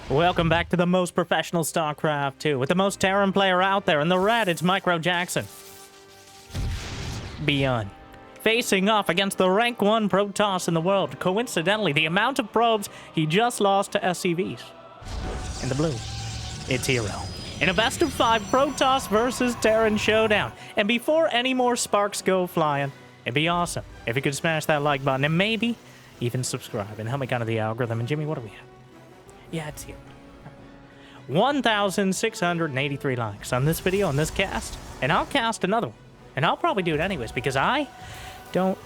Welcome back to the most professional StarCraft 2, with the most Terran player out there. In the red, it's Micro Jackson. ByuN. Facing off against the rank 1 Protoss in the world. Coincidentally, the amount of probes he just lost to SCVs. In the blue, it's Hero. In a best of 5 Protoss versus Terran showdown. And before any more sparks go flying, it'd be awesome if you could smash that like button and maybe even subscribe and help me kind of the algorithm. And Jimmy, what do we have? Yeah, it's here. 1,683 likes on this video, on this cast, and I'll cast another one. And I'll probably do it anyways, because I don't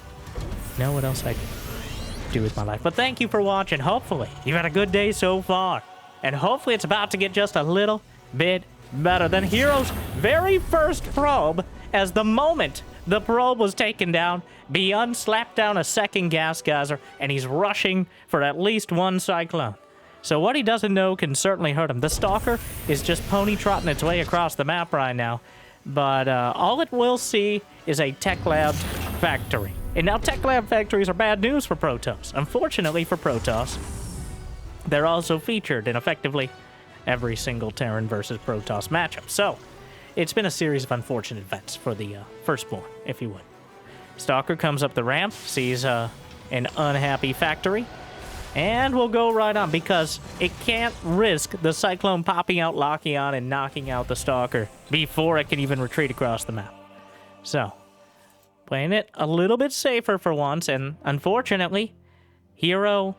know what else I can do with my life. But thank you for watching. Hopefully, you've had a good day so far. And hopefully it's about to get just a little bit better than Hero's very first probe. As the moment the probe was taken down, ByuN slapped down a second gas geyser, and he's rushing for at least one cyclone. So what he doesn't know can certainly hurt him. The Stalker is just pony-trotting its way across the map right now. But all it will see is a Tech Lab factory. And now Tech Lab factories are bad news for Protoss. Unfortunately for Protoss, they're also featured in effectively every single Terran versus Protoss matchup. So it's been a series of unfortunate events for the Firstborn, if you would. Stalker comes up the ramp, sees an unhappy factory, and we'll go right on, because it can't risk the Cyclone popping out Lockheon and knocking out the Stalker before it can even retreat across the map. So, playing it a little bit safer for once, and unfortunately, Hero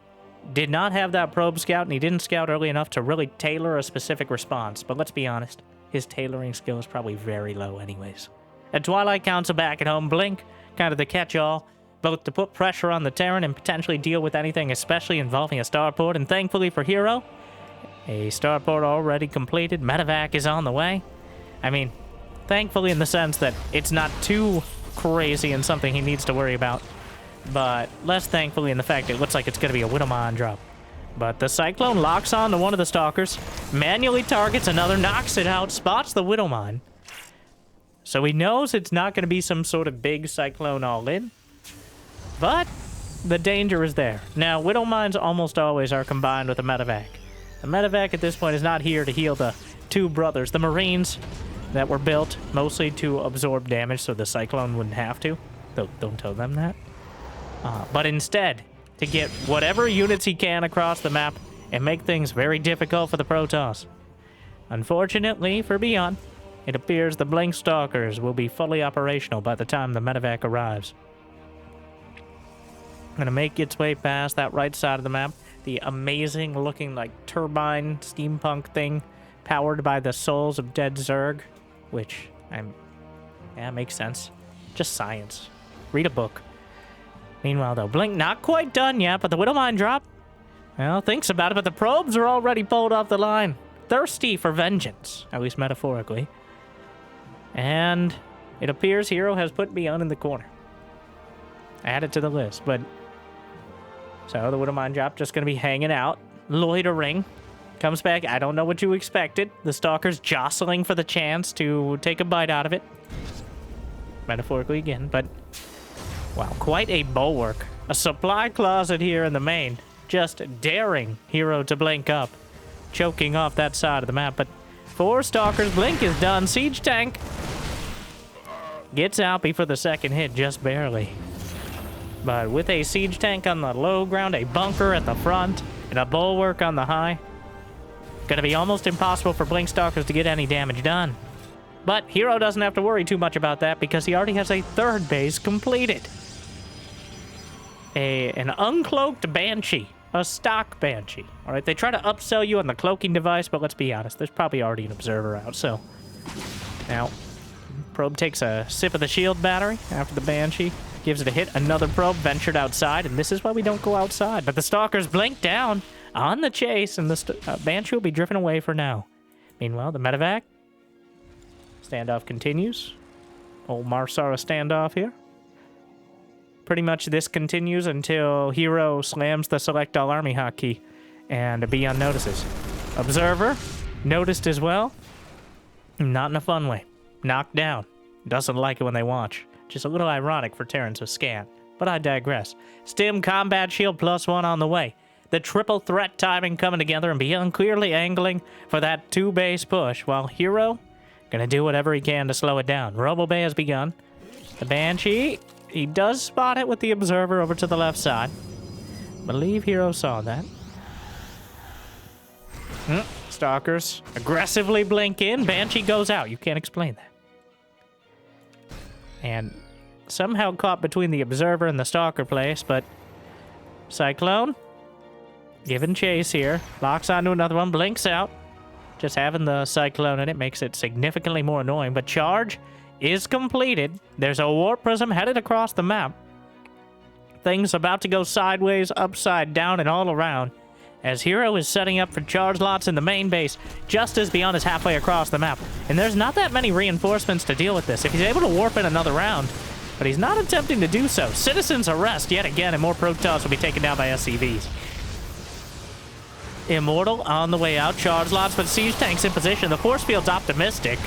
did not have that probe scout, and he didn't scout early enough to really tailor a specific response. But let's be honest, his tailoring skill is probably very low anyways. And Twilight Council back at home, Blink, kind of the catch-all, both to put pressure on the Terran and potentially deal with anything, especially involving a starport. And thankfully for Hero, a starport already completed. Medevac is on the way. I mean, thankfully in the sense that it's not too crazy and something he needs to worry about. But less thankfully in the fact it looks like it's going to be a Widowmine drop. But the Cyclone locks on to one of the Stalkers, manually targets another, knocks it out, spots the Widowmine. So he knows it's not going to be some sort of big Cyclone all-in. But the danger is there. Now, Widow Mines almost always are combined with a Medevac. The Medevac at this point is not here to heal the two brothers, the Marines that were built mostly to absorb damage so the Cyclone wouldn't have to. Don't tell them that. But instead, to get whatever units he can across the map and make things very difficult for the Protoss. Unfortunately for ByuN, it appears the Blink Stalkers will be fully operational by the time the Medevac arrives. Gonna make its way past that right side of the map. The amazing looking like turbine steampunk thing powered by the souls of dead Zerg, which makes sense. Just science. Read a book. Meanwhile though, Blink not quite done yet, but the Widowmine drop, well, thinks about it, but the probes are already pulled off the line. Thirsty for vengeance, at least metaphorically. And it appears Hero has put ByuN in the corner. Add it to the list, but so the Widowmine drop just going to be hanging out, loitering. Comes back. I don't know what you expected. The Stalker's jostling for the chance to take a bite out of it. Metaphorically again, but wow, quite a bulwark. A supply closet here in the main. Just daring Hero to blink up. Choking off that side of the map, but 4 Stalkers. Blink is done. Siege tank gets out before the second hit, just barely. But with a siege tank on the low ground, a bunker at the front, and a bulwark on the high, gonna be almost impossible for Blink Stalkers to get any damage done. But Hero doesn't have to worry too much about that because he already has a 3rd base completed. An uncloaked Banshee. A stock Banshee. Alright, they try to upsell you on the cloaking device, but let's be honest, there's probably already an observer out, so. Now, probe takes a sip of the shield battery after the Banshee. Gives it a hit. Another probe ventured outside, and this is why we don't go outside. But the Stalkers blink down on the chase, and the Banshee will be driven away for now. Meanwhile, the Medevac standoff continues. Old Marsara standoff here. Pretty much this continues until Hero slams the Select All Army hotkey, and ByuN notices. Observer noticed as well. Not in a fun way. Knocked down. Doesn't like it when they watch. Just a little ironic for Terran to scan, but I digress. Stim Combat Shield +1 on the way. The triple threat timing coming together, and ByuN clearly angling for that 2-base push, while Hero gonna do whatever he can to slow it down. Robo Bay has begun. The Banshee, he does spot it with the Observer over to the left side. Believe Hero saw that. Stalkers aggressively blink in. Banshee goes out. You can't explain that. And somehow caught between the Observer and the Stalker place, but Cyclone giving chase here. Locks onto another one. Blinks out. Just having the Cyclone in it makes it significantly more annoying. But charge is completed. There's a Warp Prism headed across the map. Things about to go sideways, upside down, and all around, as Hero is setting up for charge lots in the main base, just as ByuN is halfway across the map. And there's not that many reinforcements to deal with this. If he's able to warp in another round, but he's not attempting to do so. Citizens arrest yet again, and more Protoss will be taken down by SCVs. Immortal on the way out, charge lots, but siege tanks in position. The force field's optimistic.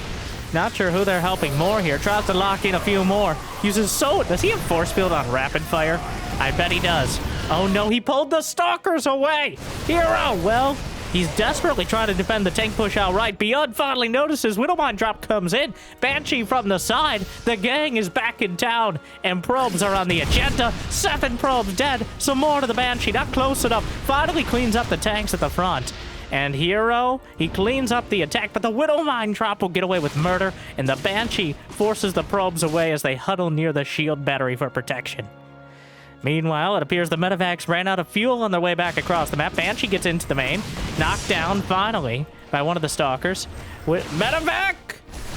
Not sure who they're helping more here. Tries to lock in a few more. Uses so... Does he have force field on rapid fire? I bet he does. Oh no, he pulled the Stalkers away! Hero! Well, he's desperately trying to defend the tank push outright. ByuN finally notices Widowmine drop comes in. Banshee from the side. The gang is back in town, and probes are on the agenda. 7 probes dead. Some more to the Banshee. Not close enough. Finally cleans up the tanks at the front. And Hero, he cleans up the attack, but the Widowmine drop will get away with murder, and the Banshee forces the probes away as they huddle near the shield battery for protection. Meanwhile, it appears the Medivacs ran out of fuel on their way back across the map. Banshee gets into the main, knocked down, finally, by one of the Stalkers. Medivac!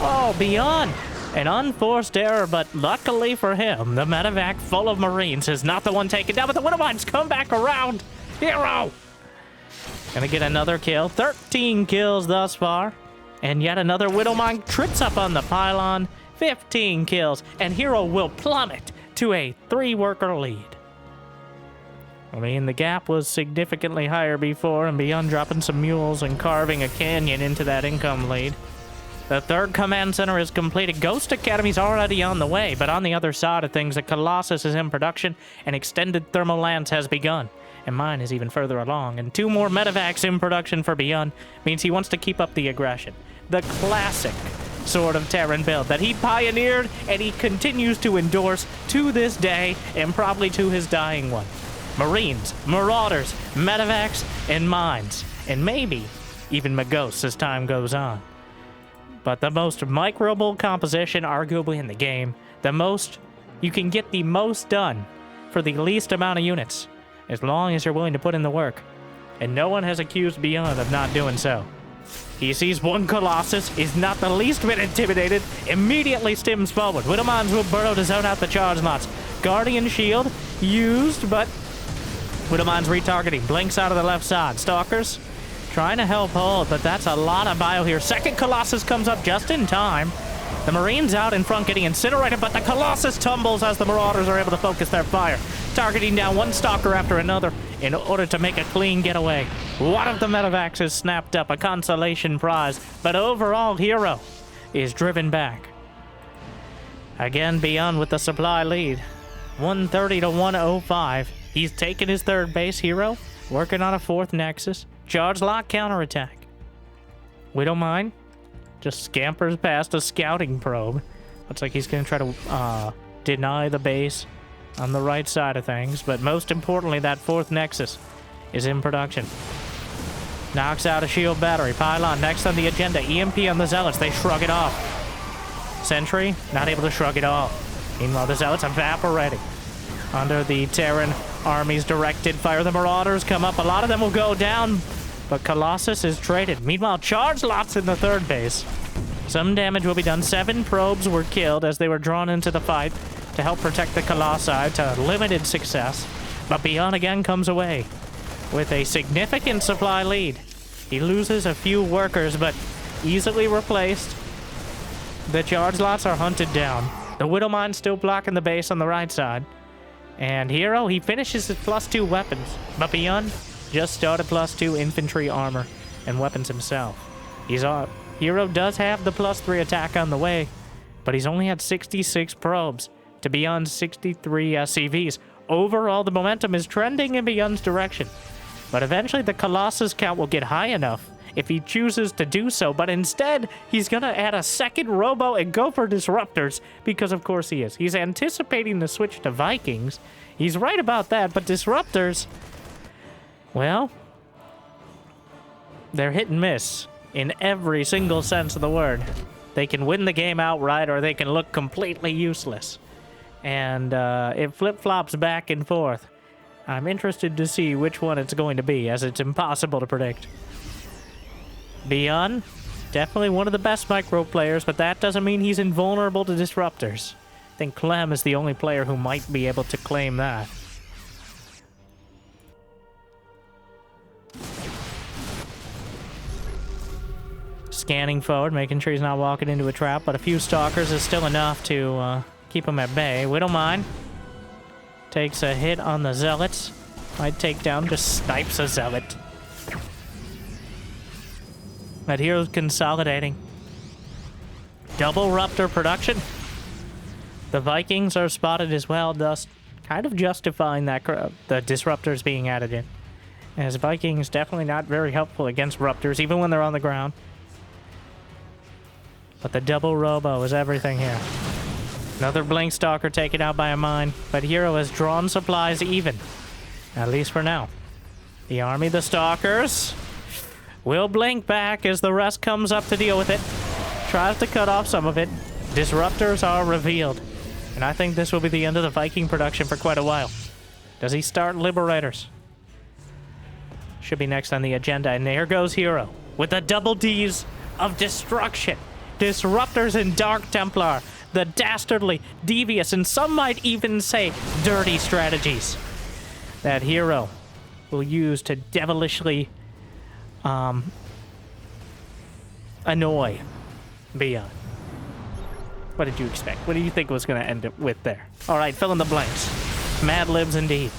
Oh, ByuN! An unforced error, but luckily for him, the Medivac full of Marines is not the one taken down, but the Widowmines come back around! Hero! Gonna get another kill. 13 kills thus far. And yet another Widowmine trips up on the pylon. 15 kills. And Hero will plummet to a 3-worker lead. I mean, the gap was significantly higher before, and ByuN dropping some mules and carving a canyon into that income lead. The 3rd command center is completed. Ghost Academy's already on the way, but on the other side of things, the Colossus is in production, and Extended Thermal Lance has begun. And mine is even further along, and 2 more Medivacs in production for ByuN means he wants to keep up the aggression. The classic sort of Terran build that he pioneered and he continues to endorse to this day, and probably to his dying one. Marines, Marauders, Medivacs, and mines, and maybe even Magos as time goes on. But the most microable composition arguably in the game, the most, you can get the most done for the least amount of units, as long as you're willing to put in the work. And no one has accused ByuN of not doing so. He sees one Colossus, is not the least bit intimidated, immediately stims forward. Widowmines will burrow to zone out the charge lots. Guardian Shield used, but Widowmines retargeting. Blinks out of the left side. Stalkers trying to help hold, but that's a lot of bio here. 2nd Colossus comes up just in time. The Marines out in front getting incinerated, but the Colossus tumbles as the Marauders are able to focus their fire. Targeting down one Stalker after another in order to make a clean getaway. One of the Medivacs is snapped up, a consolation prize, but overall Hero is driven back. Again, ByuN with the supply lead. 130 to 105. He's taken his 3rd base. Hero working on a 4th Nexus. Charge lock counterattack. Widowmine just scampers past a scouting probe. Looks like he's going to try to deny the base on the right side of things. But most importantly, that 4th Nexus is in production. Knocks out a shield battery. Pylon next on the agenda. EMP on the Zealots. They shrug it off. Sentry not able to shrug it off. Meanwhile, the Zealots evaporating under the Terran army's directed fire. The Marauders come up. A lot of them will go down, but Colossus is traded. Meanwhile, charge lots in the 3rd base. Some damage will be done. 7 probes were killed as they were drawn into the fight to help protect the Colossi to limited success. But ByuN again comes away with a significant supply lead. He loses a few workers, but easily replaced. The charge lots are hunted down. The Widowmine still blocking the base on the right side. And Hero, he finishes his +2 weapons. But ByuN just started +2 infantry armor and weapons himself. Hero does have the +3 attack on the way, but he's only had 66 probes to ByuN's 63 SCVs. Overall, the momentum is trending in ByuN's direction. But eventually the Colossus count will get high enough if he chooses to do so. But instead, he's going to add a second Robo and go for Disruptors, because of course he is. He's anticipating the switch to Vikings. He's right about that, but Disruptors, well, they're hit and miss in every single sense of the word. They can win the game outright, or they can look completely useless. And it flip-flops back and forth. I'm interested to see which one it's going to be, as it's impossible to predict. ByuN, definitely one of the best micro players, but that doesn't mean he's invulnerable to Disruptors. I think Clem is the only player who might be able to claim that. Scanning forward, making sure he's not walking into a trap, but a few Stalkers is still enough to keep him at bay. Widowmine takes a hit on the Zealots. Might take down, just snipes a Zealot. That hero's consolidating. Double Ruptor production. The Vikings are spotted as well, thus kind of justifying that the Disruptors being added in. As Vikings definitely not very helpful against Ruptors, even when they're on the ground. But the double Robo is everything here. Another Blink Stalker taken out by a mine, but Hero has drawn supplies even. At least for now. The army, the Stalkers, will blink back as the rest comes up to deal with it. Tries to cut off some of it. Disruptors are revealed. And I think this will be the end of the Viking production for quite a while. Does he start Liberators? Should be next on the agenda. And there goes Hero with the double Ds of destruction. Disruptors and Dark Templar. The dastardly, devious, and some might even say dirty strategies that Hero will use to devilishly annoy ByuN. What did you expect? What do you think was going to end it with there? All right, fill in the blanks. Mad Libs indeed.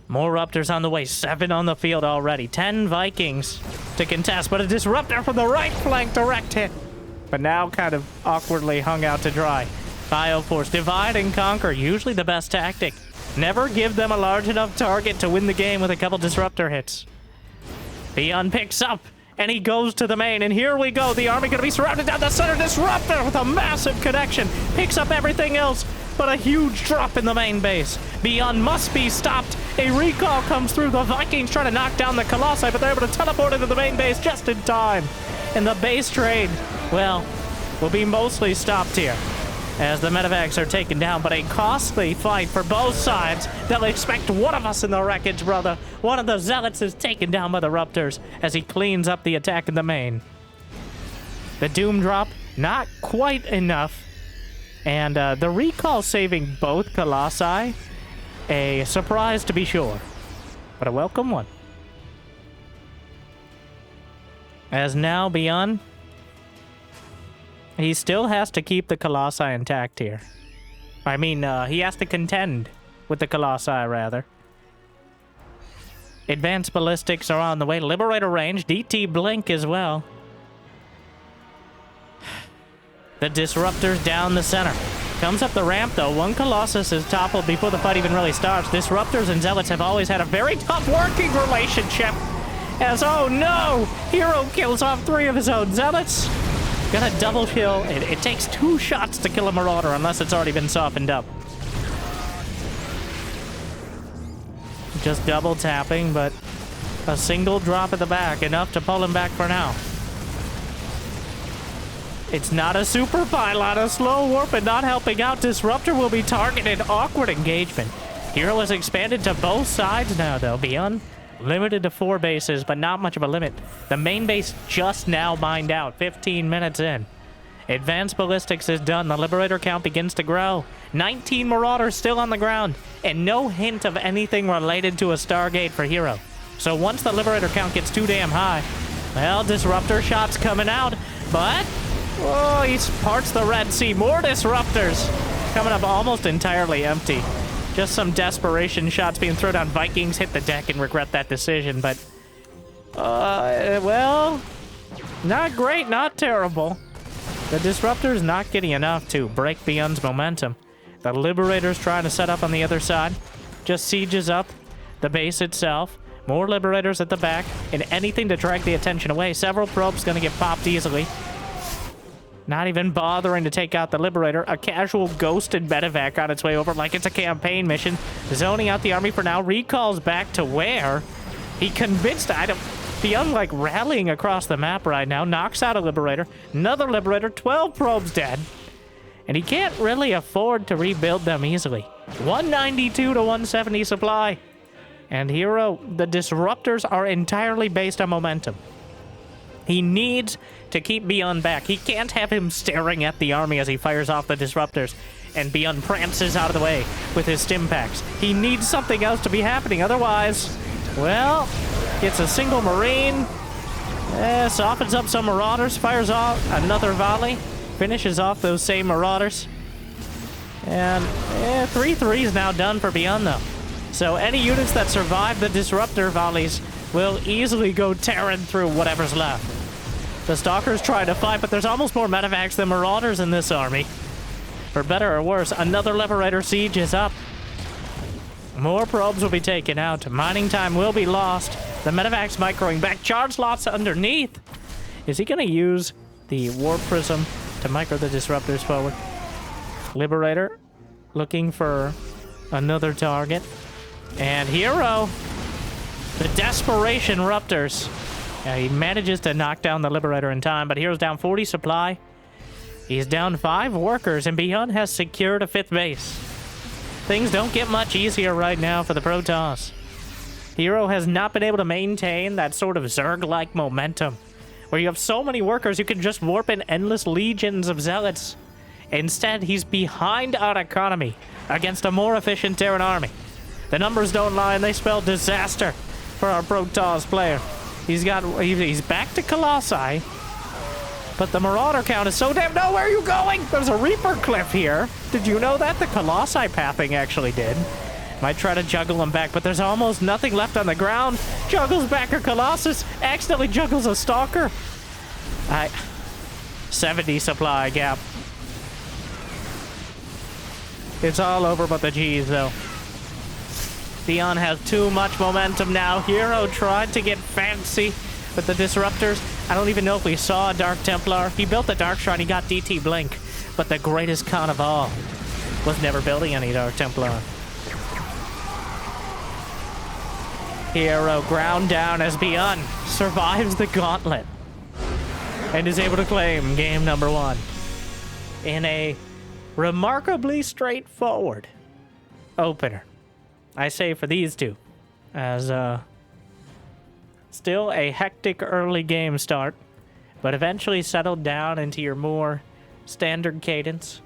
More Ruptors on the way. 7 on the field already. 10 Vikings to contest, but a Disruptor from the right flank, direct hit. But now kind of awkwardly hung out to dry. Bioforce, divide and conquer, usually the best tactic. Never give them a large enough target to win the game with a couple Disruptor hits. ByuN picks up, and he goes to the main, and here we go. The army gonna be surrounded down the center. Disruptor with a massive connection. Picks up everything else, but a huge drop in the main base. ByuN must be stopped. A recall comes through. The Vikings try to knock down the Colossi, but they're able to teleport into the main base just in time. And the base trade, well, will be mostly stopped here as the medevacs are taken down, but a costly fight for both sides. They'll expect one of us in the wreckage, brother. One of the Zealots is taken down by the Ruptors as he cleans up the attack in the main. The Doom drop, not quite enough. And the recall saving both Colossi, a surprise to be sure, but a welcome one. As now ByuN, he still has to keep the Colossi intact here. I mean, he has to contend with the Colossi, rather. Advanced Ballistics are on the way. Liberator range, DT Blink as well. The Disruptors down the center. Comes up the ramp, though. One Colossus is toppled before the fight even really starts. Disruptors and Zealots have always had a very tough working relationship. As, oh no! Hero kills off 3 of his own Zealots. Got a double kill. It takes 2 shots to kill a Marauder unless it's already been softened up. Just double tapping, but a single drop at the back. Enough to pull him back for now. It's not a super pylon, a slow warp, and not helping out. Disruptor will be targeted. Awkward engagement. Hero has expanded to both sides now, though. ByuN limited to 4 bases, but not much of a limit. The main base just now mined out, 15 minutes in. Advanced Ballistics is done. The Liberator count begins to grow. 19 Marauders still on the ground, and no hint of anything related to a Stargate for Hero. So once the Liberator count gets too damn high, well, Disruptor shots coming out, but oh, he parts the Red Sea. More Disruptors coming up almost entirely empty. Just some desperation shots being thrown down. Vikings hit the deck and regret that decision, but well, not great, not terrible. The Disruptor's not getting enough to break ByuN's momentum. The Liberator's trying to set up on the other side. just sieges up the base itself. More Liberators at the back, and anything to drag the attention away. Several probes gonna get popped easily. Not even bothering to take out the Liberator. A casual ghosted medevac on its way over like it's a campaign mission. Zoning out the army for now. Recalls back to where? He convinced ByuN like rallying across the map right now. Knocks out a Liberator. Another Liberator. 12 probes dead. And he can't really afford to rebuild them easily. 192 to 170 supply. And Hero, the disruptors are entirely based on momentum. He needs to keep ByuN back. He can't have him staring at the army as he fires off the disruptors and ByuN prances out of the way with his stim packs. He needs something else to be happening. Otherwise, well, gets a single Marine. Softens up some Marauders. Fires off another volley. Finishes off those same Marauders. And 3-3 is now done for ByuN, though. So any units that survive the disruptor volleys will easily go Terran through whatever's left. The Stalkers try to fight, but there's almost more medevacs than Marauders in this army. For better or worse, another Liberator siege is up. More probes will be taken out. Mining time will be lost. The medevac's microing back. Charge lots underneath. Is he going to use the Warp Prism to micro the disruptors forward? Liberator looking for another target. And Hero, the Desperation Ruptors. He manages to knock down the Liberator in time, but Hero's down 40 supply. He's down 5 workers, and ByuN has secured a 5th base. Things don't get much easier right now for the Protoss. Hero has not been able to maintain that sort of Zerg-like momentum, where you have so many workers you can just warp in endless legions of Zealots. Instead, he's behind on economy against a more efficient Terran army. The numbers don't lie, and they spell disaster for our Protoss player. He's back to Colossi, but the Marauder count is so damn... No, where are you going? There's a Reaper cliff here. Did you know that? The Colossi pathing actually did. Might try to juggle him back, but there's almost nothing left on the ground. Juggles back a Colossus. Accidentally juggles a Stalker. 70 supply gap. It's all over but the G's, though. ByuN has too much momentum now. Hero tried to get fancy with the disruptors. I don't even know if we saw a Dark Templar. He built the Dark Shrine, he got DT Blink. But the greatest con of all was never building any Dark Templar. Hero ground down as ByuN survives the gauntlet and is able to claim game number 1 in a remarkably straightforward opener. I say for these two, as still a hectic early game start, but eventually settled down into your more standard cadence,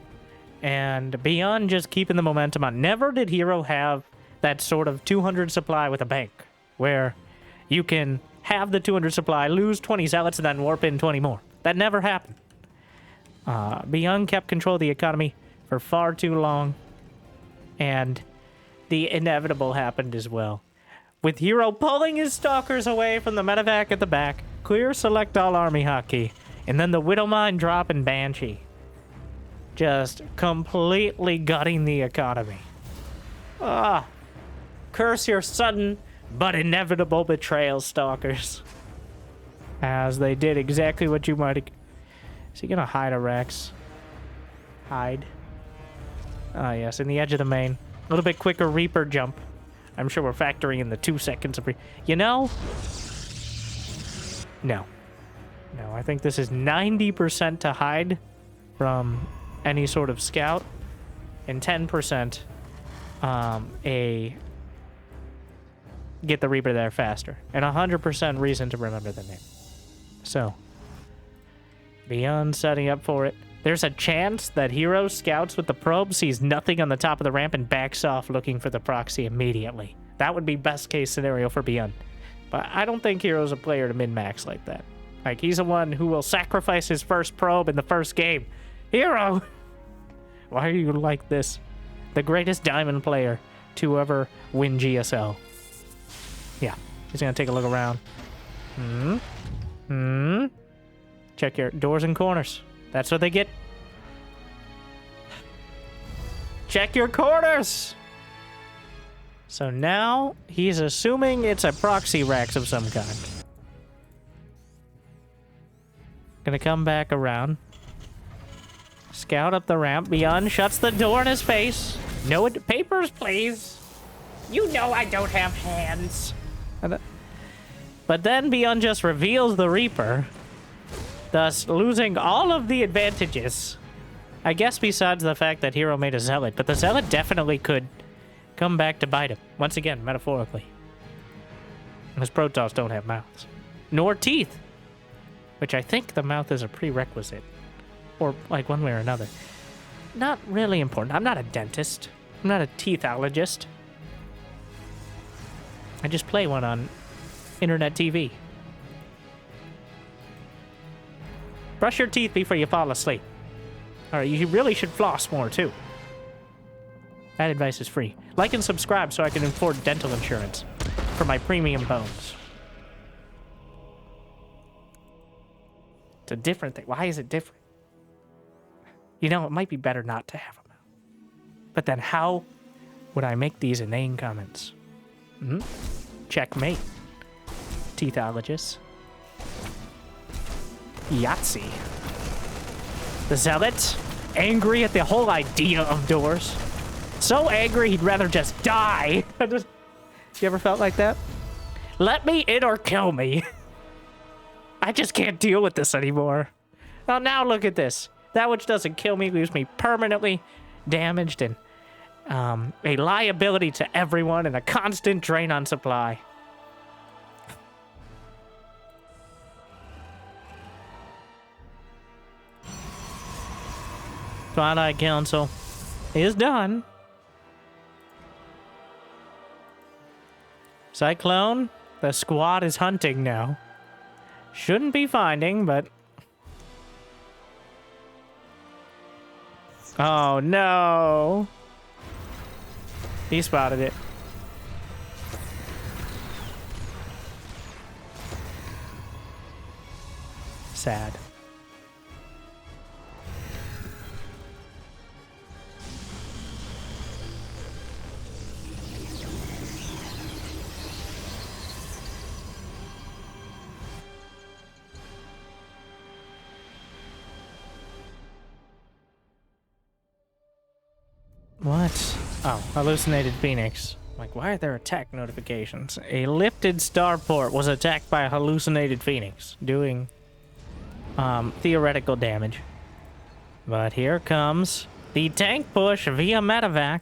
and ByuN just keeping the momentum on. Never did Hero have that sort of 200 supply with a bank, where you can have the 200 supply, lose 20 Zealots, and then warp in 20 more. That never happened. ByuN kept control of the economy for far too long, and the inevitable happened as well. With Hero pulling his Stalkers away from the medevac at the back, clear select all army hotkey, and then the Widowmine drop and Banshee. Just completely gutting the economy. Curse your sudden but inevitable betrayal, Stalkers. As they did exactly what you might... Is he gonna hide a Rex? Hide. Ah, yes, in the edge of the main. A little bit quicker Reaper jump. I'm sure we're factoring in the 2 seconds of... You know? No. No, I think this is 90% to hide from any sort of scout, and 10% get the Reaper there faster, and 100% reason to remember the name. So, ByuN setting up for it. There's a chance that Hero scouts with the probe, sees nothing on the top of the ramp, and backs off looking for the proxy immediately. That would be best case scenario for ByuN. But I don't think Hero's a player to min-max like that. Like, he's the one who will sacrifice his first probe in the first game. Hero! Why are you like this? The greatest diamond player to ever win GSL. Yeah, he's gonna take a look around. Check your doors and corners. That's what they get. Check your corners! So now he's assuming it's a proxy Rex of some kind. Gonna come back around. Scout up the ramp. ByuN shuts the door in his face. No papers, please. You know I don't have hands. But then ByuN just reveals the Reaper, thus losing all of the advantages. I guess besides the fact that Hero made a Zealot, but the Zealot definitely could come back to bite him. Once again, metaphorically. Because Protoss don't have mouths. Nor teeth. Which I think the mouth is a prerequisite. Or, like, one way or another. Not really important. I'm not a dentist. I'm not a teethologist. I just play one on internet TV. Brush your teeth before you fall asleep. Alright, you really should floss more, too. That advice is free. Like and subscribe so I can afford dental insurance for my premium bones. It's a different thing. Why is it different? You know, it might be better not to have a mouth. But then how would I make these inane comments? Checkmate. Teethologists. Yahtzee. The Zealot, angry at the whole idea of doors. So angry he'd rather just die. You ever felt like that? Let me in or kill me. I just can't deal with this anymore. Oh, now look at this. That which doesn't kill me leaves me permanently damaged and a liability to everyone and a constant drain on supply. Twilight Council is done. Cyclone, the squad is hunting now. Shouldn't be finding, but... Oh, no. He spotted it. Sad. What? Oh, hallucinated Phoenix. Like, why are there attack notifications? A lifted starport was attacked by a hallucinated Phoenix, doing theoretical damage. But here comes the tank push via medevac.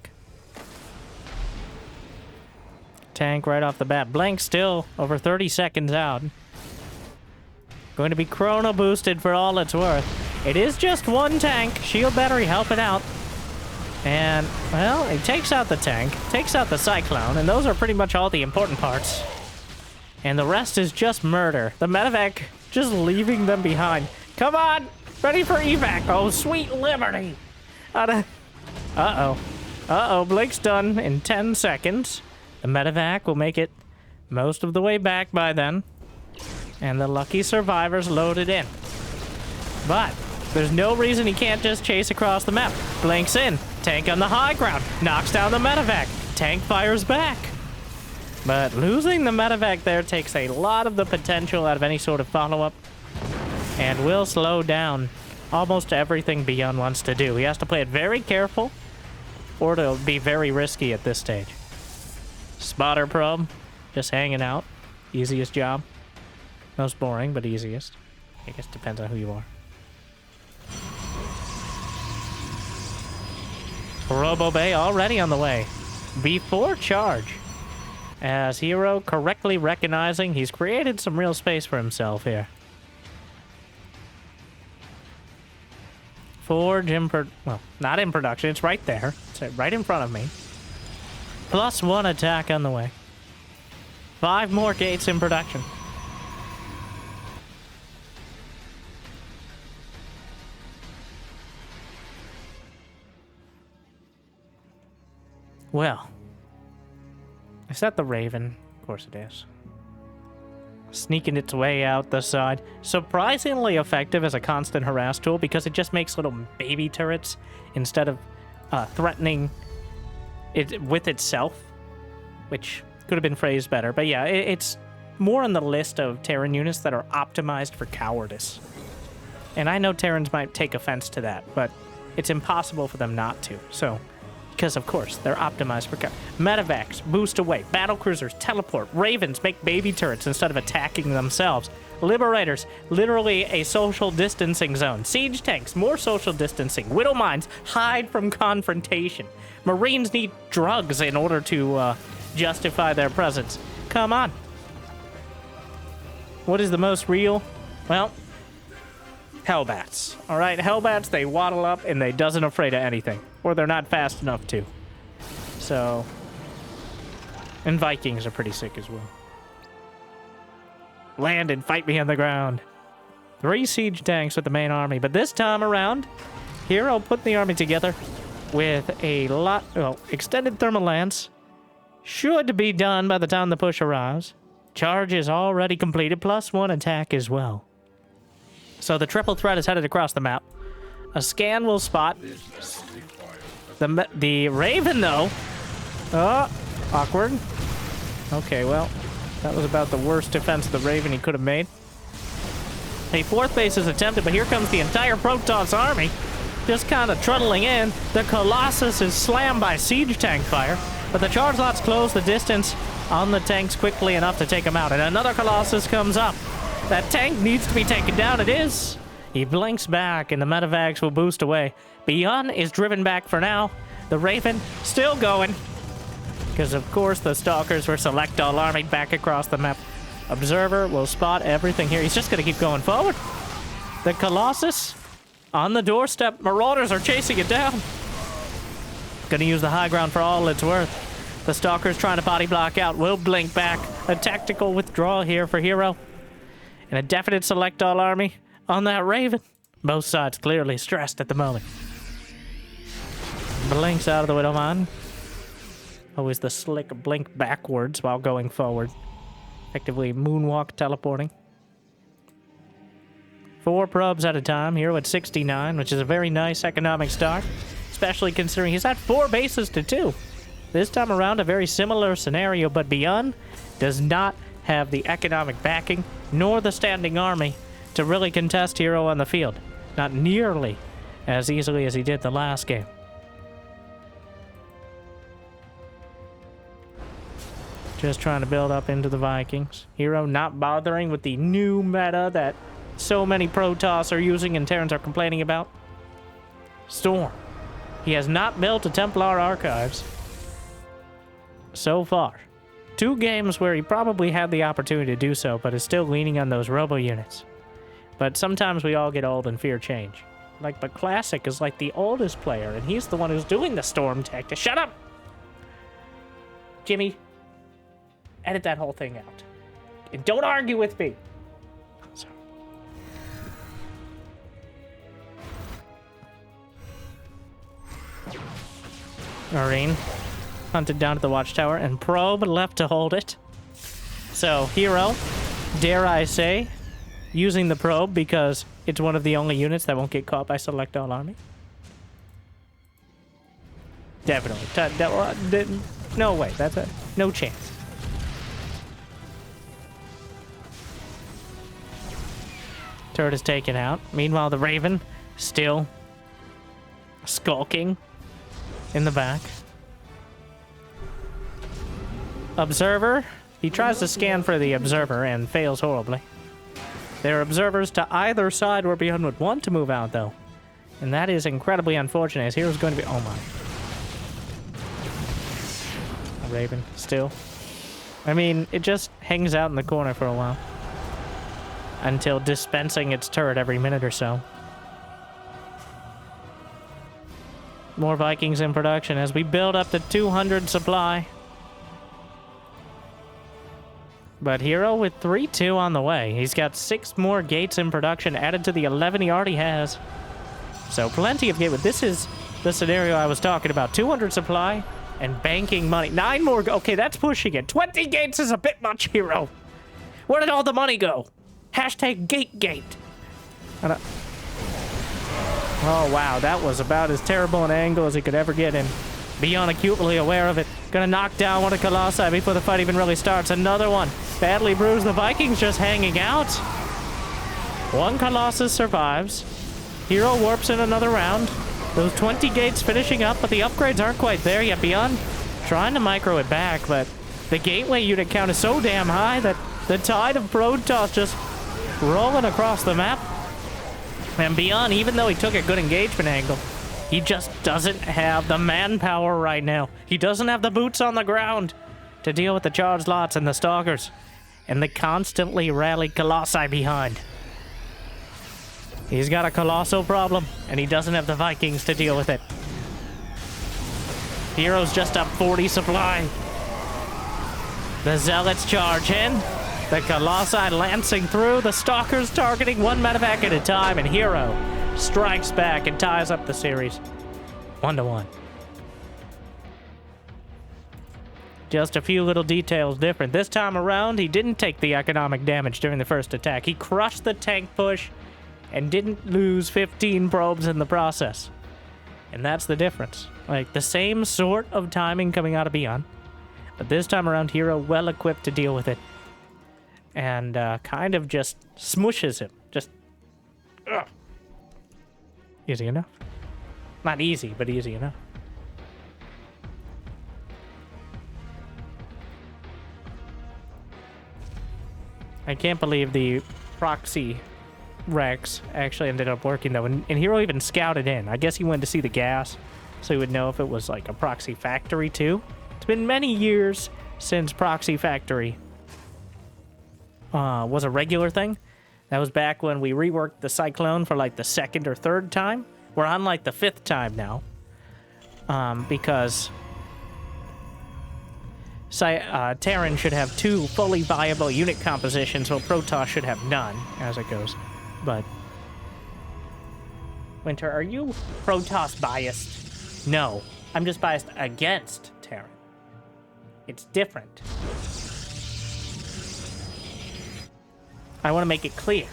Tank right off the bat. Blank still over 30 seconds out. Going to be chrono boosted for all it's worth. It is just one tank. Shield battery helping out. And, well, it takes out the tank, takes out the Cyclone, and those are pretty much all the important parts. And the rest is just murder. The medevac just leaving them behind. Come on! Ready for evac! Oh, sweet liberty! Uh-oh. Uh-oh, Blake's done in 10 seconds. The medevac will make it most of the way back by then. And the lucky survivors loaded in. But there's no reason he can't just chase across the map. Blinks in. Tank on the high ground. Knocks down the medevac. Tank fires back. But losing the medevac there takes a lot of the potential out of any sort of follow-up. And will slow down almost everything ByuN wants to do. He has to play it very careful, or it'll be very risky at this stage. Spotter probe. Just hanging out. Easiest job. Most boring, but easiest. I guess depends on who you are. Robo Bay already on the way. Before charge. As Hero correctly recognizing he's created some real space for himself here. Forge well, not in production. It's right there. It's right in front of me. +1 attack on the way. 5 more gates in production. Well, is that the Raven? Of course it is. Sneaking its way out the side. Surprisingly effective as a constant harass tool because it just makes little baby turrets instead of threatening it with itself. which could have been phrased better. But yeah, it's more on the list of Terran units that are optimized for cowardice. And I know Terrans might take offense to that, but it's impossible for them not to. So, because of course, they're optimized for Medevacs, boost away. Battlecruisers, teleport. Ravens make baby turrets instead of attacking themselves. Liberators, literally a social distancing zone. Siege tanks, more social distancing. Widow mines, hide from confrontation. Marines need drugs in order to justify their presence. Come on. What is the most real? Well, Hellbats. All right, Hellbats, they waddle up and they doesn't afraid of anything. Or they're not fast enough to. So, and Vikings are pretty sick as well. Land and fight me on the ground. 3 siege tanks with the main army. But this time around, Hero put the army together with a lot, well, extended thermal lance. Should be done by the time the push arrives. Charge is already completed, +1 attack as well. So the triple threat is headed across the map. A scan will spot the Raven, though. Oh, awkward. Okay, well, that was about the worst defense of the Raven he could have made. A 4th base is attempted, but here comes the entire Protoss army. Just kind of trundling in. The Colossus is slammed by siege tank fire, but the charge lots close the distance on the tanks quickly enough to take them out. And another Colossus comes up. That tank needs to be taken down. It is. He blinks back, and the medevacs will boost away. ByuN is driven back for now. The Raven still going. Because, of course, the Stalkers were select all army back across the map. Observer will spot everything here. He's just going to keep going forward. The Colossus on the doorstep. Marauders are chasing it down. Going to use the high ground for all it's worth. The Stalkers trying to body block out. Will blink back. A tactical withdrawal here for Hero. And a definite select all army on that Raven. Both sides clearly stressed at the moment. Blinks out of the widow mine. Always the slick blink backwards while going forward. Effectively moonwalk teleporting. 4 probes at a time. Hero at 69, which is a very nice economic start. Especially considering he's at 4 bases to 2. This time around, a very similar scenario, but ByuN does not have the economic backing nor the standing army to really contest Hero on the field. Not nearly as easily as he did the last game. Just trying to build up into the Vikings. Hero not bothering with the new meta that so many Protoss are using and Terrans are complaining about. Storm. He has not built a Templar Archives so far. 2 games where he probably had the opportunity to do so, but is still leaning on those robo units. But sometimes we all get old and fear change. Like, but Classic is like the oldest player, and he's the one who's doing the Storm tactic. Shut up! Jimmy, edit that whole thing out. And don't argue with me! Sorry. Marine hunted down to the watchtower, and probe left to hold it. So, Hero, dare I say, using the probe because it's one of the only units that won't get caught by select all army. Definitely. No way. That's a no chance. Turret is taken out. Meanwhile, the Raven still skulking in the back. Observer. He tries to scan for the observer and fails horribly. There are observers to either side where ByuN would want to move out, though. And that is incredibly unfortunate, as Hero's going to be... Oh, my. A Raven, still. I mean, it just hangs out in the corner for a while. Until dispensing its turret every minute or so. More Vikings in production as we build up to 200 supply. But Hero with 3-2 on the way. He's got 6 more gates in production added to the 11 he already has. So plenty of gate. This is the scenario I was talking about. 200 supply and banking money. 9 more. Okay, that's pushing it. 20 gates is a bit much, Hero. Where did all the money go? Hashtag gate. Oh, wow. That was about as terrible an angle as he could ever get in. ByuN acutely aware of it. Gonna knock down one of Colossi before the fight even really starts. Another one. Badly bruised. The Vikings just hanging out. One Colossus survives. Hero warps in another round. Those 20 gates finishing up, but the upgrades aren't quite there yet. ByuN trying to micro it back, but the gateway unit count is so damn high that the tide of Protoss just rolling across the map. And ByuN, even though he took a good engagement angle, he just doesn't have the manpower right now. He doesn't have the boots on the ground to deal with the charged lots and the stalkers and the constantly rallied Colossi behind. He's got a colossal problem, and he doesn't have the Vikings to deal with it. Heroes just up 40 supply. The Zealots charge in. The Colossi lancing through. The Stalkers targeting one medevac at a time, and Hero strikes back and ties up the series 1-1. Just a few little details different. This time around, he didn't take the economic damage during the first attack. He crushed the tank push and didn't lose 15 probes in the process. And that's the difference. Like, the same sort of timing coming out of ByuN, but this time around, Hero well equipped to deal with it. And kind of just smushes him. Just... ugh. Easy enough. Not easy, but easy enough. I can't believe the proxy Rex actually ended up working, though. And Hero even scouted in. I guess he wanted to see the gas, so he would know if it was like a proxy factory, too. It's been many years since proxy factory was a regular thing. That was back when we reworked the Cyclone for like the second or third time. We're on like the fifth time now. Because Terran should have 2 fully viable unit compositions, while Protoss should have none, as it goes. But Winter, are you Protoss biased? No, I'm just biased against Terran. It's different. I want to make it clear.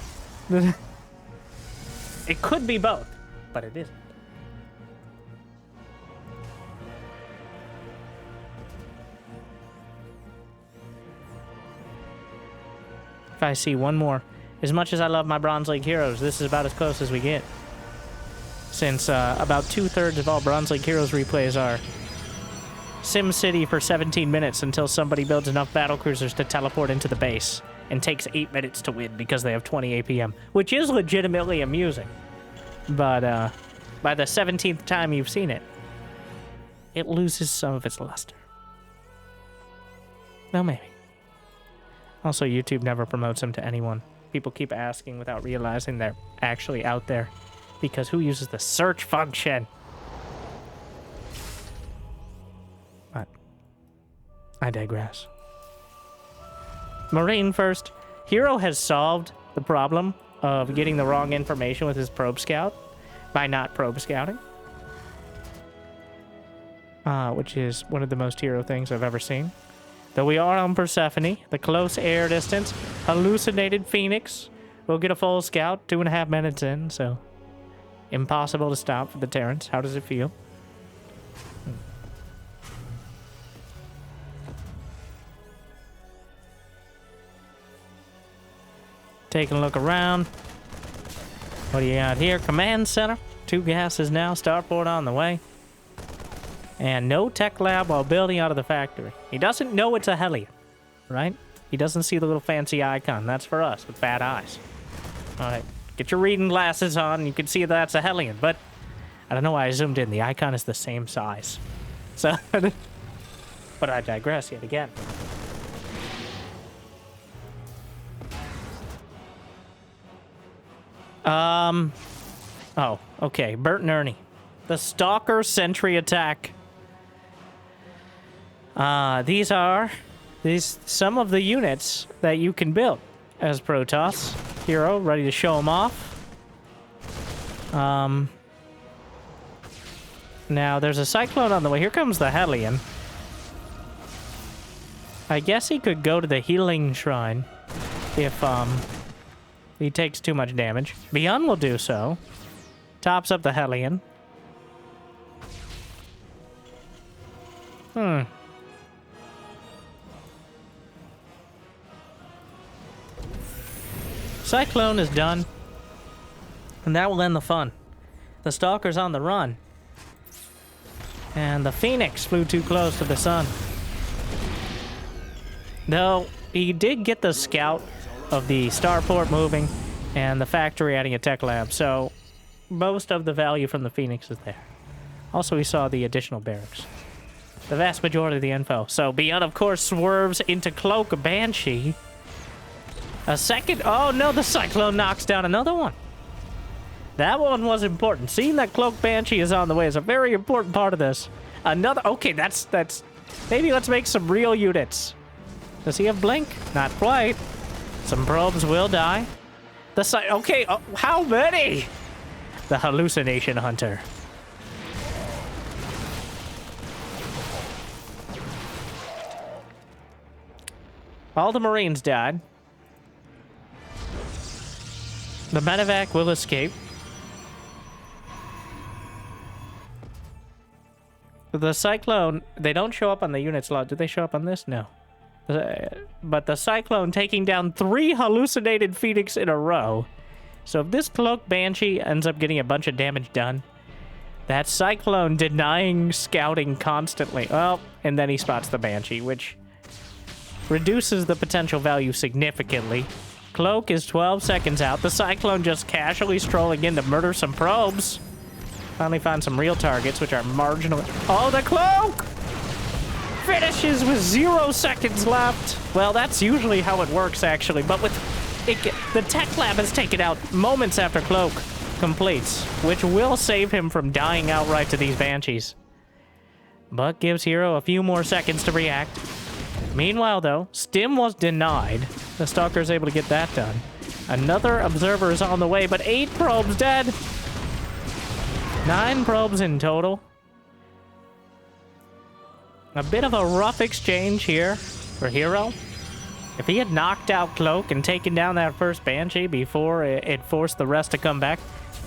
It could be both, but it isn't. If I see one more. As much as I love my Bronze League heroes, this is about as close as we get. Since about 2/3 of all Bronze League heroes replays are SimCity for 17 minutes until somebody builds enough battlecruisers to teleport into the base, and takes 8 minutes to win because they have 20 APM, which is legitimately amusing. But by the 17th time you've seen it, it loses some of its luster. Well, maybe. Also, YouTube never promotes them to anyone. People keep asking without realizing they're actually out there. Because who uses the search function? But I digress. Marine first. Hero has solved the problem of getting the wrong information with his probe scout by not probe scouting. Which is one of the most Hero things I've ever seen. Though we are on Persephone, the close air distance, hallucinated Phoenix. We'll get a full scout 2.5 minutes in, so impossible to stop for the Terrans. How does it feel? Taking a look around. What do you got here? Command center. 2 gases now. Starport on the way. And no tech lab while building out of the factory. He doesn't know it's a Hellion, right? He doesn't see the little fancy icon. That's for us with bad eyes. All right, get your reading glasses on. You can see that's a Hellion, but I don't know why I zoomed in. The icon is the same size. So, but I digress yet again. Oh, okay. Bert and Ernie. The Stalker Sentry Attack. These are some of the units that you can build as Protoss Hero, ready to show them off. Now there's a Cyclone on the way. Here comes the Hellion. I guess he could go to the Healing Shrine if he takes too much damage. ByuN will do so. Tops up the Hellion. Cyclone is done. And that will end the fun. The Stalker's on the run. And the Phoenix flew too close to the sun. Though, he did get the scout of the starport moving and the factory adding a tech lab, so most of the value from the Phoenix is there. Also, we saw the additional barracks. The vast majority of the info. So, ByuN, of course, swerves into Cloak Banshee. A second... Oh, no, the Cyclone knocks down another one. That one was important. Seeing that Cloak Banshee is on the way is a very important part of this. Another... Okay, that's... Maybe let's make some real units. Does he have Blink? Not quite. Some probes will die. The okay, how many? The Hallucination Hunter. All the Marines died. The medevac will escape. The Cyclone, they don't show up on the unit slot. Do they show up on this? No. But the Cyclone taking down 3 hallucinated Phoenix in a row. So if this Cloak Banshee ends up getting a bunch of damage done, that Cyclone denying scouting constantly. Well, and then he spots the Banshee, which reduces the potential value significantly. Cloak is 12 seconds out. The Cyclone just casually strolling in to murder some probes. Finally found some real targets, which are marginal. Oh, the Cloak! Finishes with 0 seconds left. Well, that's usually how it works, actually. But with it, the tech lab is taken out moments after Cloak completes, which will save him from dying outright to these Banshees. But gives Hero a few more seconds to react. Meanwhile, though, Stim was denied. The Stalker is able to get that done. Another Observer is on the way, but 8 probes dead. 9 probes in total. A bit of a rough exchange here for Hero. If he had knocked out Cloak and taken down that first Banshee before it forced the rest to come back,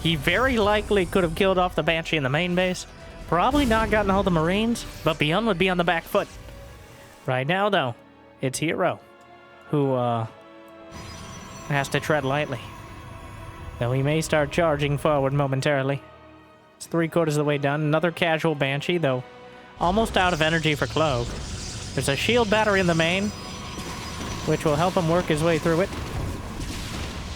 he very likely could have killed off the Banshee in the main base. Probably not gotten all the Marines, but ByuN would be on the back foot. Right now, though, it's Hero who has to tread lightly. Though he may start charging forward momentarily. It's 3/4 of the way done. Another casual Banshee, though almost out of energy for Cloak. There's a shield battery in the main, which will help him work his way through it.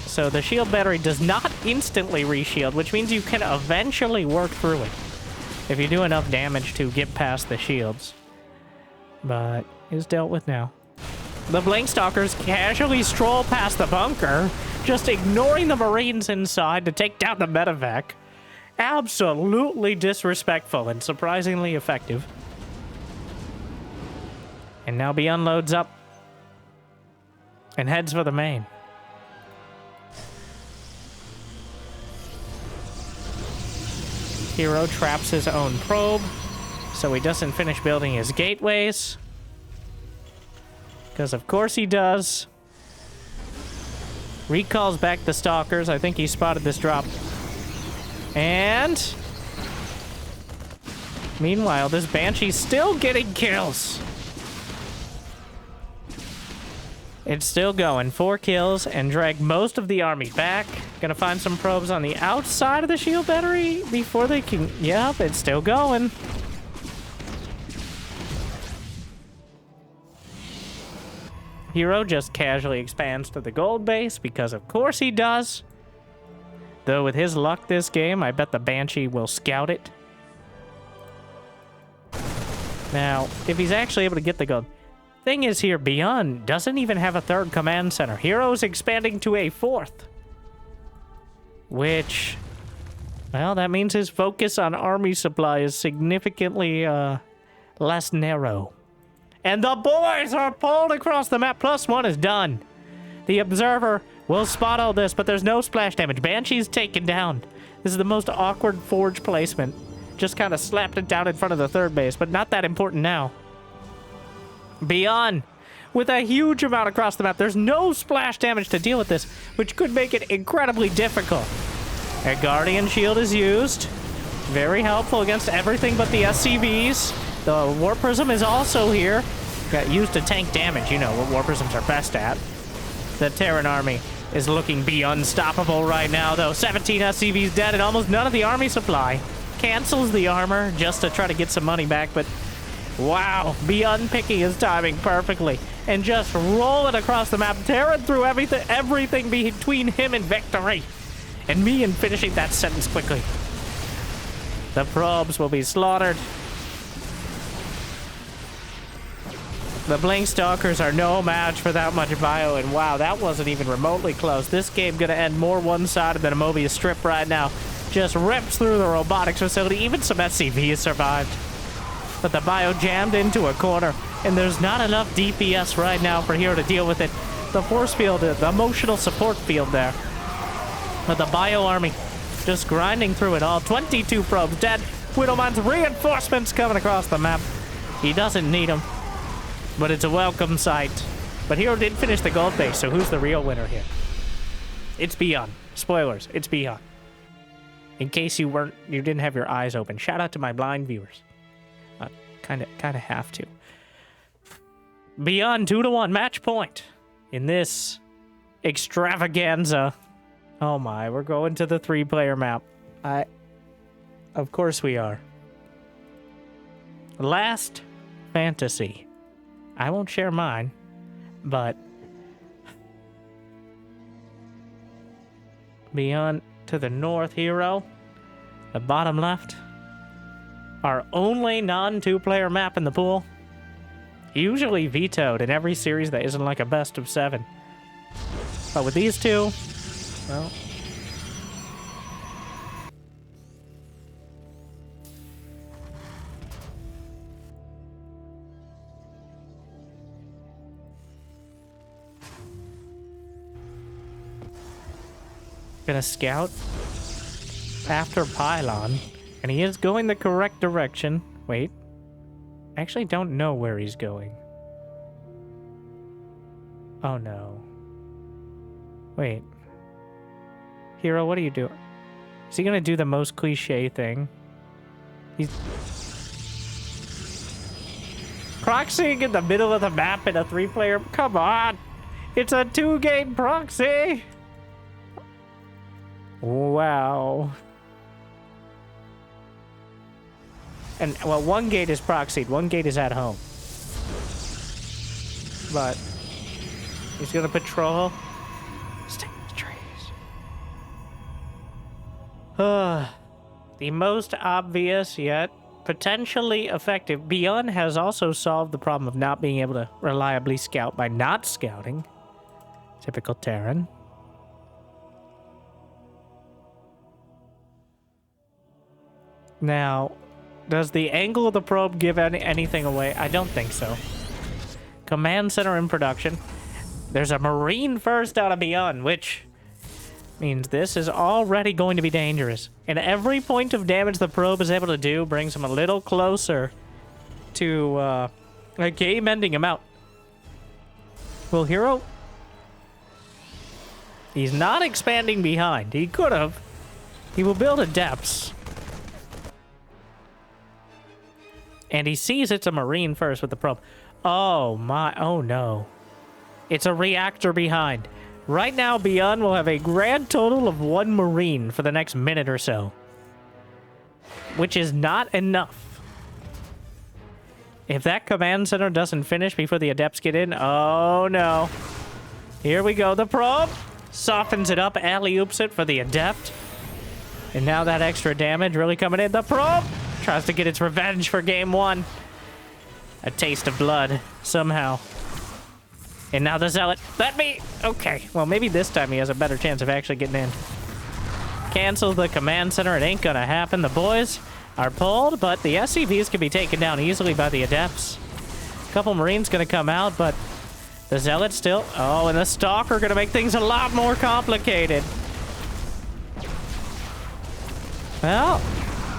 So the shield battery does not instantly reshield, which means you can eventually work through it if you do enough damage to get past the shields. But is dealt with now. The Blink Stalkers casually stroll past the bunker, just ignoring the Marines inside to take down the medevac. Absolutely disrespectful and surprisingly effective. And now ByuN loads up and heads for the main. Hero traps his own probe, so he doesn't finish building his gateways. Because of course he does. Recalls back the Stalkers. I think he spotted this drop. And meanwhile, this Banshee's still getting kills. It's still going. 4 kills and drag most of the army back. Gonna find some probes on the outside of the shield battery before they can... Yep, it's still going. Hero just casually expands to the gold base because of course he does. Though with his luck this game, I bet the Banshee will scout it. Now, if he's actually able to get the gold... Thing is here, ByuN doesn't even have a 3rd command center. Hero's expanding to a 4th. Which... Well, that means his focus on army supply is significantly less narrow. And the boys are pulled across the map. +1 is done. The Observer will spot all this, but there's no splash damage. Banshee's taken down. This is the most awkward forge placement. Just kind of slapped it down in front of the 3rd base, but not that important now. ByuN with a huge amount across the map. There's no splash damage to deal with this, which could make it incredibly difficult. A Guardian Shield is used. Very helpful against everything but the SCVs. The War Prism is also here. Got used to tank damage, you know what War Prisms are best at. The Terran army is looking unstoppable right now, though. 17 SCVs dead and almost none of the army supply. Cancels the armor just to try to get some money back, but wow, ByuN picking his timing perfectly and just roll it across the map. Terran through everything between him and victory. And me in finishing that sentence quickly. The probes will be slaughtered. The Blink Stalkers are no match for that much bio, and wow, that wasn't even remotely close. This game gonna end more one-sided than a Mobius strip right now. Just rips through the robotics facility. Even some SCVs survived. But the bio jammed into a corner, and there's not enough DPS right now for Hero to deal with it. The force field, the emotional support field there. But the bio army just grinding through it all. 22 probes dead. Widowman's reinforcements coming across the map. He doesn't need them. But it's a welcome sight. But Hero did finish the gold base, so who's the real winner here? It's ByuN. Spoilers, it's ByuN. In case you didn't have your eyes open. Shout out to my blind viewers. Kinda have to. ByuN 2-1 match point in this extravaganza. Oh my, we're going to the 3-player map. Of course we are. Last fantasy. I won't share mine, but ByuN to the north, Hero. The bottom left. Our only non-2-player map in the pool. Usually vetoed in every series that isn't like a best of 7. But with these two, well... Gonna scout after Pylon, and he is going the correct direction. Wait, I actually don't know where he's going. Oh no. Wait. Hero, what are you doing? Is he gonna do the most cliche thing? He's proxying in the middle of the map in a 3-player. Come on! It's a 2-game proxy! Wow. And, well, 1 gate is proxied, 1 gate is at home. But he's gonna patrol. Stay in the trees. The most obvious yet potentially effective. ByuN has also solved the problem of not being able to reliably scout by not scouting. Typical Terran. Now, does the angle of the probe give anything away? I don't think so. Command center in production. There's a Marine first out of ByuN, which means this is already going to be dangerous. And every point of damage the probe is able to do brings him a little closer to a game-ending amount. Will Hero? He's not expanding behind. He could have. He will build a depths. And he sees it's a Marine first with the probe. Oh my, oh no. It's a reactor behind. Right now, ByuN will have a grand total of 1 Marine for the next minute or so. Which is not enough. If that command center doesn't finish before the Adepts get in, oh no. Here we go, the probe. Softens it up, alley-oops it for the Adept. And now that extra damage really coming in. The probe tries to get its revenge for game 1. A taste of blood, somehow. And now the Zealot. Let me... Okay, well, maybe this time he has a better chance of actually getting in. Cancel the command center. It ain't gonna happen. The boys are pulled, but the SCVs can be taken down easily by the Adepts. A couple Marines gonna come out, but the Zealot still... Oh, and the Stalker gonna make things a lot more complicated. Well...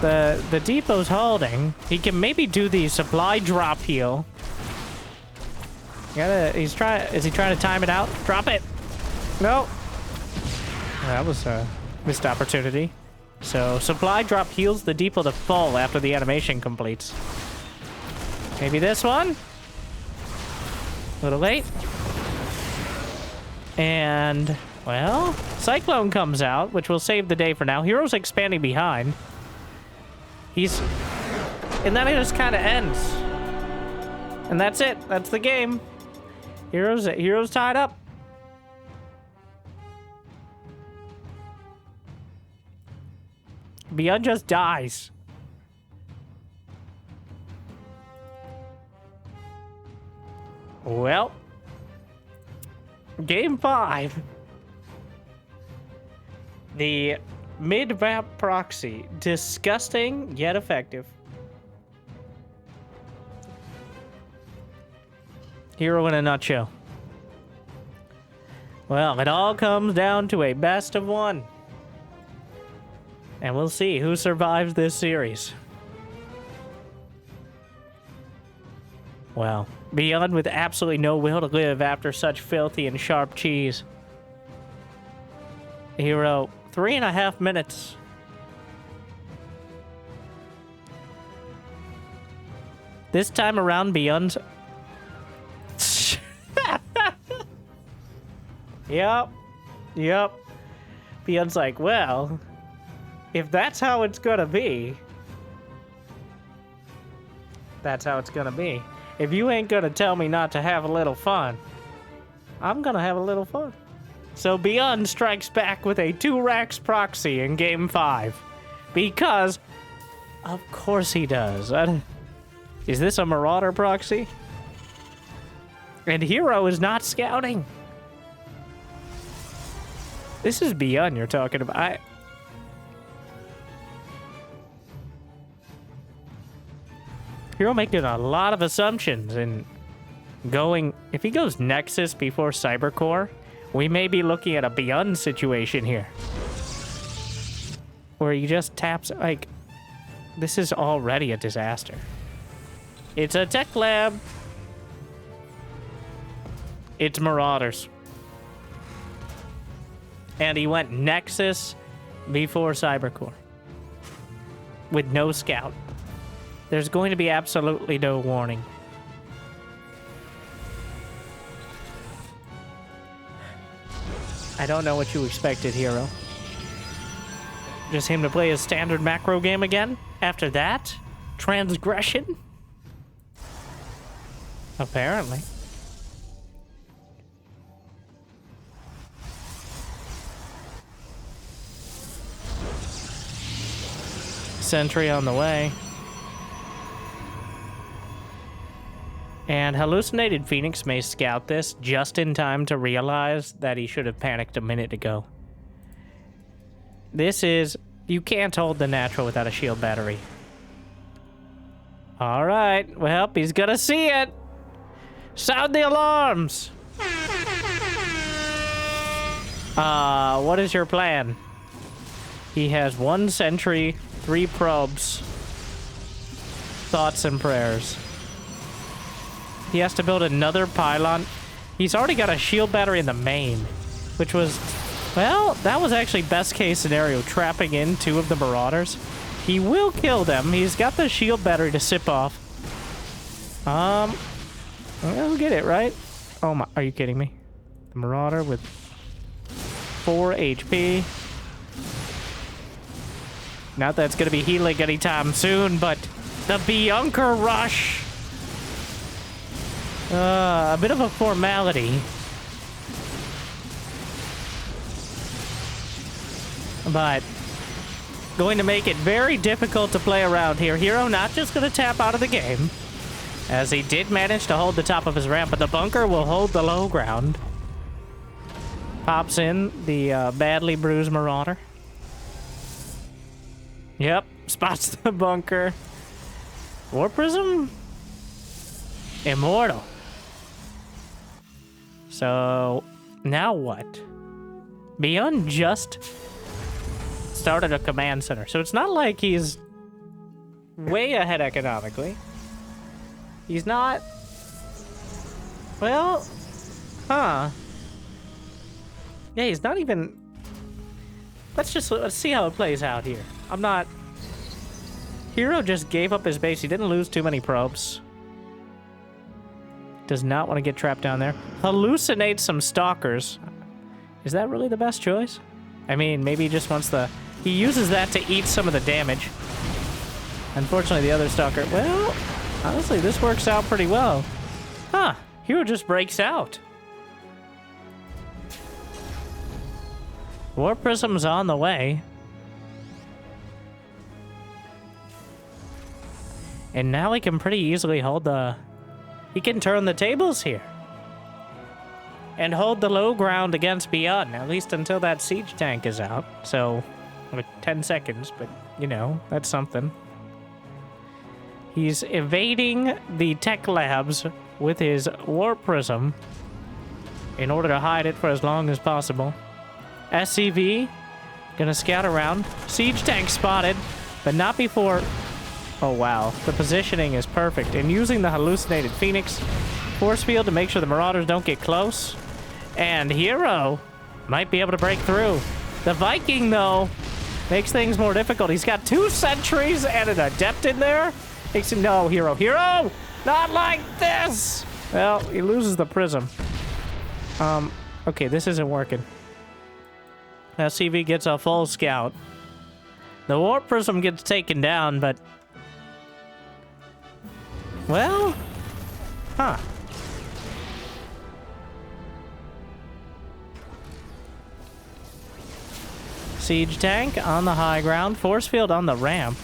The depot's holding. He can maybe do the supply drop heal. Is he trying to time it out? Drop it. No. That was a missed opportunity. So supply drop heals the depot to full after the animation completes. Maybe this one? A little late. And, well, Cyclone comes out, which will save the day for now. Hero's expanding behind. And then it just kind of ends. And that's it. That's the game. Hero's tied up. ByuN just dies. Well, game 5. The mid-map proxy. Disgusting, yet effective. Hero in a nutshell. Well, it all comes down to a best of 1. And we'll see who survives this series. Well, ByuN with absolutely no will to live after such filthy and sharp cheese. Hero, 3.5 minutes. This time around, ByuN's... Yep. ByuN's like, well, if that's how it's gonna be, that's how it's gonna be. If you ain't gonna tell me not to have a little fun, I'm gonna have a little fun. So ByuN strikes back with a 2-Rax proxy in game 5. Because, of course he does. Is this a Marauder proxy? And Hero is not scouting. This is ByuN you're talking about. Hero making a lot of assumptions and going... If he goes Nexus before Cybercore, we may be looking at a ByuN situation here. Where he just taps... Like, this is already a disaster. It's a tech lab. It's Marauders. And he went Nexus before Cybercore. With no scout. There's going to be absolutely no warning. I don't know what you expected, Hero. Just him to play a standard macro game again? After that? Transgression? Apparently. Sentry on the way. And Hallucinated Phoenix may scout this just in time to realize that he should have panicked a minute ago. This is... You can't hold the natural without a shield battery. Alright, well, he's gonna see it! Sound the alarms! What is your plan? He has 1 sentry, 3 probes. Thoughts and prayers. He has to build another pylon. He's already got a shield battery in the main, which was, well, that was actually best case scenario, trapping in 2 of the Marauders. He will kill them. He's got the shield battery to sip off. We'll get it, right? Oh my, are you kidding me? The Marauder with 4 HP. Not that it's gonna be healing anytime soon, but the ByuNker rush. A bit of a formality. But going to make it very difficult to play around here. Hero not just going to tap out of the game, as he did manage to hold the top of his ramp, but the bunker will hold the low ground. Pops in the badly bruised Marauder. Yep, spots the bunker. War Prism? Immortal. So, now what? ByuN just started a command center, so it's not like he's way ahead economically. He's not... Well... Huh. Yeah, he's not even... Let's see how it plays out here. I'm not... Hero just gave up his base. He didn't lose too many probes. Does not want to get trapped down there. Hallucinate some stalkers. Is that really the best choice? I mean, maybe he just wants the... He uses that to eat some of the damage. Unfortunately, the other stalker... Well, honestly, this works out pretty well. Huh. Hero just breaks out. War Prism's on the way. And now he can pretty easily hold the... He can turn the tables here. And hold the low ground against ByuN, at least until that siege tank is out. So, like 10 seconds, but, you know, that's something. He's evading the tech labs with his War Prism in order to hide it for as long as possible. SCV, gonna scout around. Siege tank spotted, but not before... Oh, wow. The positioning is perfect. And using the hallucinated Phoenix force field to make sure the Marauders don't get close. And Hero might be able to break through. The Viking, though, makes things more difficult. He's got 2 sentries and an Adept in there. Makes him... No, Hero. Hero! Not like this! Well, he loses the Prism. Okay, this isn't working. SCV gets a full scout. The War Prism gets taken down, but... Well... Huh. Siege tank on the high ground. Force field on the ramp.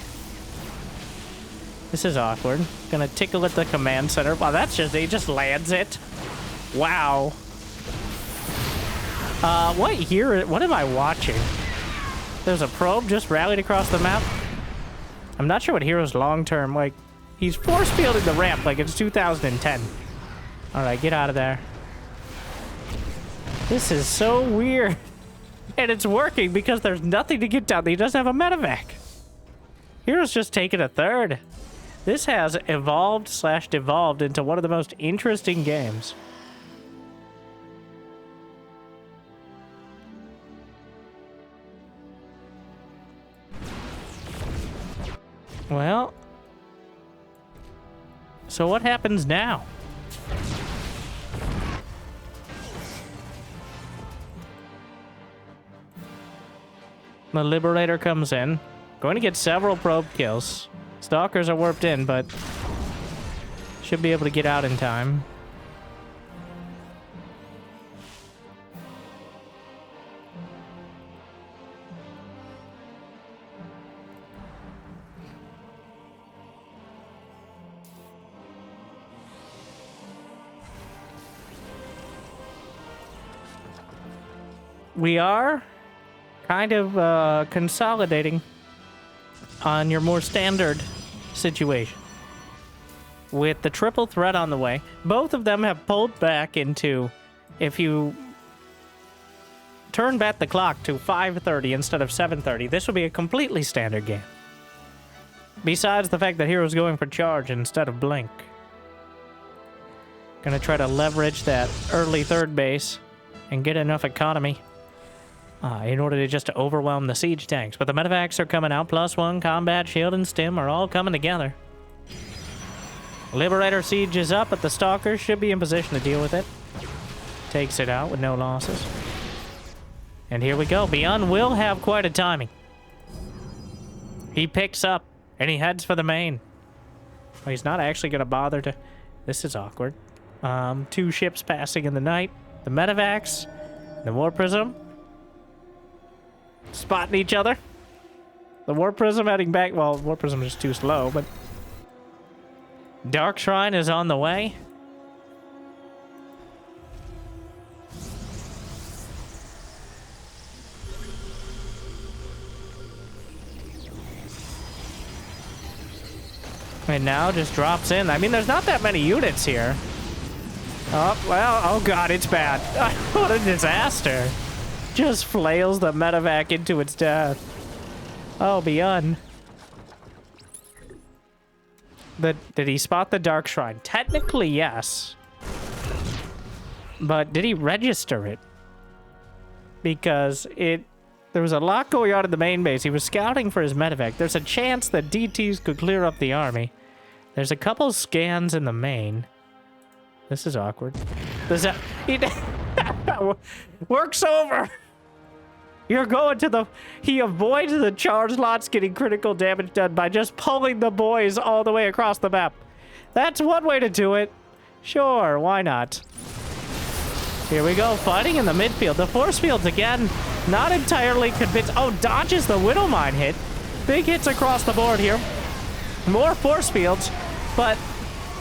This is awkward. Gonna tickle at the command center. Wow, that's just... He just lands it. Wow. What am I watching? There's a probe just rallied across the map. I'm not sure what Hero's long-term, like... He's force fielding the ramp like it's 2010. Alright, get out of there. This is so weird. And it's working because there's nothing to get down. He doesn't have a medevac. Hero's just taking a third. This has evolved/devolved into one of the most interesting games. Well... So what happens now? The Liberator comes in. Going to get several probe kills. Stalkers are warped in, but should be able to get out in time. We are kind of consolidating on your more standard situation. With the triple threat on the way, both of them have pulled back into, if you turn back the clock to 5:30 instead of 7:30, this would be a completely standard game. Besides the fact that Hero's going for charge instead of blink. Gonna try to leverage that early third base and get enough economy in order to just overwhelm the siege tanks. But the medevacs are coming out. +1, combat, shield, and stim are all coming together. Liberator siege is up, but the Stalkers should be in position to deal with it. Takes it out with no losses. And here we go. ByuN will have quite a timing. He picks up, and he heads for the main. Well, he's not actually going to bother to... This is awkward. 2 ships passing in the night. The medevacs, the War Prism, spotting each other. The War Prism heading back. Well, War Prism is too slow, but... Dark Shrine is on the way. And now just drops in. I mean, there's not that many units here. Oh, well, oh god, it's bad. What a disaster. Just flails the medevac into its death. Oh, ByuN. Did he spot the Dark Shrine? Technically, yes. But did he register it? Because there was a lot going on in the main base. He was scouting for his medevac. There's a chance that DTs could clear up the army. There's a couple scans in the main. This is awkward. This work's over. You're going to the... He avoids the charge lots getting critical damage done by just pulling the boys all the way across the map. That's one way to do it. Sure, why not? Here we go, fighting in the midfield. The force fields again, not entirely convinced. Oh, dodges the Widow Mine hit. Big hits across the board here. More force fields, but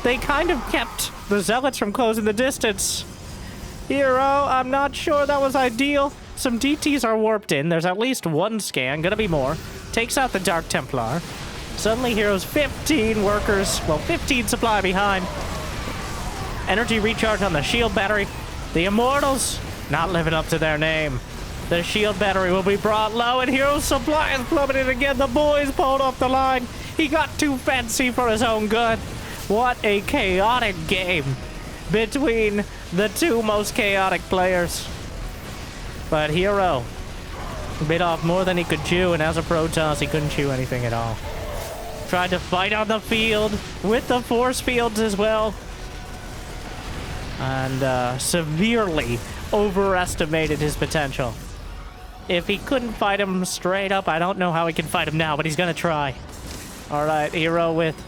they kind of kept the Zealots from closing the distance. Hero, I'm not sure that was ideal. Some DTs are warped in. There's at least one scan, gonna be more. Takes out the Dark Templar. Suddenly Hero's 15 workers, well, 15 supply behind. Energy recharge on the shield battery. The Immortals not living up to their name. The shield battery will be brought low, and Hero's supply is plummeted again. The boys pulled off the line. He got too fancy for his own good. What a chaotic game between the two most chaotic players. But Hero bit off more than he could chew, and as a Protoss, he couldn't chew anything at all. Tried to fight on the field with the force fields as well. And severely overestimated his potential. If he couldn't fight him straight up, I don't know how he can fight him now, but he's gonna try. All right, Hero with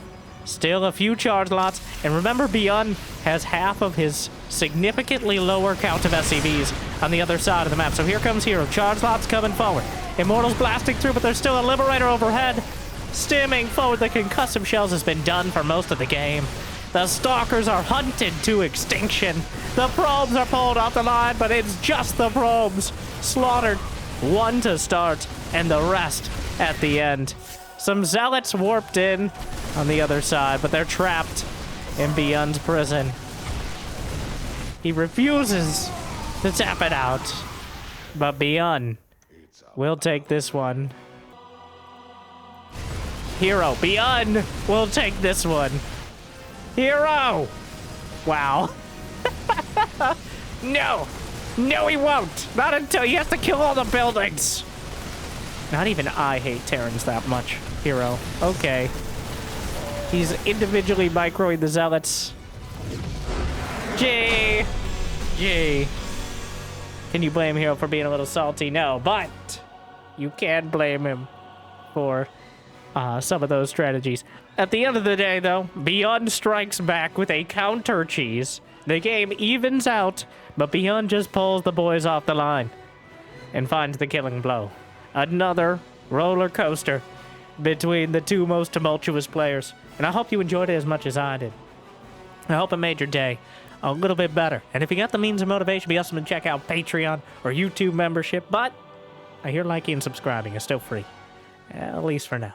still a few charge lots. And remember, ByuN has half of his significantly lower count of SCVs on the other side of the map. So here comes Hero. Charge lots coming forward. Immortals blasting through, but there's still a Liberator overhead. Stimming forward, the concussive shells has been done for most of the game. The Stalkers are hunted to extinction. The probes are pulled off the line, but it's just the probes. Slaughtered. One to start, and the rest at the end. Some Zealots warped in on the other side, but they're trapped in ByuN's prison. He refuses to tap it out, but ByuN will take this one. Hero, ByuN will take this one. Hero! Wow. No! No, he won't! Not until he has to kill all the buildings! Not even I hate Terrans that much, Hero. Okay. He's individually microing the Zealots. Gee! Can you blame Hero for being a little salty? No, but you can blame him for some of those strategies. At the end of the day, though, ByuN strikes back with a counter cheese. The game evens out, but ByuN just pulls the boys off the line and finds the killing blow. Another roller coaster between the two most tumultuous players. And I hope you enjoyed it as much as I did. I hope it made your day a little bit better. And if you got the means of motivation, be awesome to check out Patreon or YouTube membership. But I hear liking and subscribing is still free, at least for now.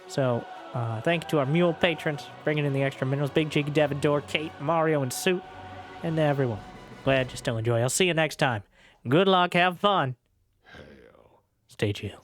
So thank you to our mule patrons bringing in the extra minerals. Big Jiggy, Devin, Dor, Kate, Mario, and Suit. And to everyone. Glad you still enjoy. I'll see you next time. Good luck. Have fun. Stay chill.